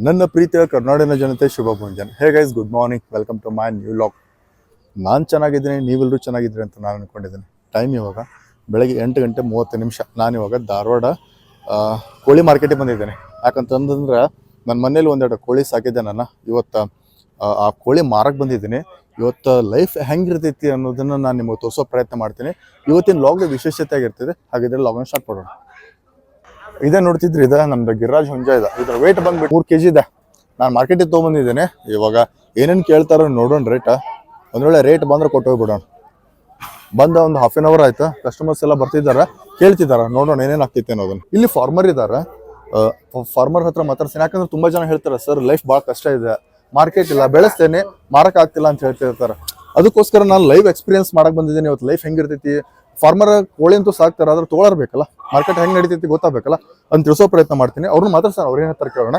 ನನ್ನ ಪ್ರೀತಿಯ ಕರ್ನಾಟಕ ಜನತೆ ಶುಭ ಮುಂಜಾನೆ. Hey guys, good morning, welcome to my new log. ನಾನು ಚೆನ್ನಾಗಿದ್ದೀನಿ, ನೀವೆಲ್ಲರೂ ಚೆನ್ನಾಗಿದ್ದೀರಿ ಅಂತ ನಾನು ಅಂದ್ಕೊಂಡಿದ್ದೀನಿ. ಟೈಮ್ ಇವಾಗ ಬೆಳಗ್ಗೆ 8:30. ನಾನಿವಾಗ ಧಾರವಾಡ ಕೋಳಿ ಮಾರ್ಕೆಟಿಗೆ ಬಂದಿದ್ದೇನೆ. ಯಾಕಂತಂದ್ರೆ ನನ್ನ ಮನೇಲಿ ಒಂದೆರಡು ಕೋಳಿ ಸಾಕಿದ್ದೆ. ನಾನು ಇವತ್ತು ಆ ಕೋಳಿ ಮಾರಕ್ಕೆ ಬಂದಿದ್ದೀನಿ. ಇವತ್ತು ಲೈಫ್ ಹೆಂಗಿರ್ತೈತಿ ಅನ್ನೋದನ್ನು ನಾನು ನಿಮಗೆ ತೋರಿಸೋ ಪ್ರಯತ್ನ ಮಾಡ್ತೀನಿ. ಇವತ್ತಿನ ಲಾಗ್ ವಿಶೇಷತೆ ಆಗಿರ್ತದೆ. ಹಾಗಿದ್ರೆ ಲಾಗ್ನ ಸ್ಟಾರ್ಟ್ ಮಾಡೋಣ. ಇದೇ ನೋಡ್ತಿದ್ರಿ, ಇದೆ ನಮ್ದು ಗಿರಿರಾಜ್ ಹುಂಜ ಇದೆ. ಇದ್ರ ವೇಟ್ ಬಂದ್ಬಿಟ್ಟು 3 kg ಇದೆ. ನಾನು ಮಾರ್ಕೆಟಿಗೆ ತೊಗೊಂಬಂದಿದ್ದೇನೆ. ಇವಾಗ ಏನೇನು ಕೇಳ್ತಾರೋ ನೋಡೋಣ. ಒಂದೊಳ್ಳೆ ರೇಟ್ ಬಂದ್ರೆ ಕೊಟ್ಟು ಹೋಗ್ಬಿಡೋಣ. ಬಂದ ಒಂದು ಹಾಫ್ ಆನ್ ಅವರ್ ಆಯ್ತು. ಕಸ್ಟಮರ್ಸ್ ಎಲ್ಲ ಬರ್ತಿದ್ದಾರೆ, ಕೇಳ್ತಿದ್ದಾರೆ. ನೋಡೋಣ ಏನೇನು ಆಗ್ತೈತೆ ಅನ್ನೋದನ್ನು. ಇಲ್ಲಿ ಫಾರ್ಮರ್ ಇದ್ದಾರೆ. ಫಾರ್ಮರ್ ಹತ್ರ ಮಾತಾಡ್ತೀನಿ. ಯಾಕಂದ್ರೆ ತುಂಬ ಜನ ಹೇಳ್ತಾರೆ, ಸರ್ ಲೈಫ್ ಭಾಳ ಕಷ್ಟ ಇದೆ, ಮಾರ್ಕೆಟ್ ಇಲ್ಲ, ಬೆಳೆಸ್ತೇನೆ ಮಾರಕ್ಕೆ ಆಗ್ತಿಲ್ಲ ಅಂತ ಹೇಳ್ತಿರ್ತಾರೆ. ಅದಕ್ಕೋಸ್ಕರ ನಾನು ಲೈವ್ ಎಕ್ಸ್ಪೀರಿಯನ್ಸ್ ಮಾಡಕ್ಕೆ ಬಂದಿದ್ದೀನಿ. ಇವತ್ತು ಲೈಫ್ ಹೆಂಗಿರ್ತೈತಿ, ಫಾರ್ಮರ್ ಕೋಳಿ ಅಂತೂ ಸಾಕ್ತಾರೆ, ಆದ್ರೆ ತೊಗೊಳರ್ಬೇಕಲ್ಲ, ಮಾರ್ಕೆಟ್ ಹೆಂಗೆ ನಡೀತೈತಿ ಗೊತ್ತಾಗಬೇಕಲ್ಲ ಅಂತ ತಿಳಿಸೋ ಪ್ರಯತ್ನ ಮಾಡ್ತೀನಿ. ಅವ್ರನ್ನ ಮಾತಾಡ್ತಾರೆ, ಅವ್ರು ಏನು ಹೇಳ್ತಾರೆ ಕೇಳೋಣ.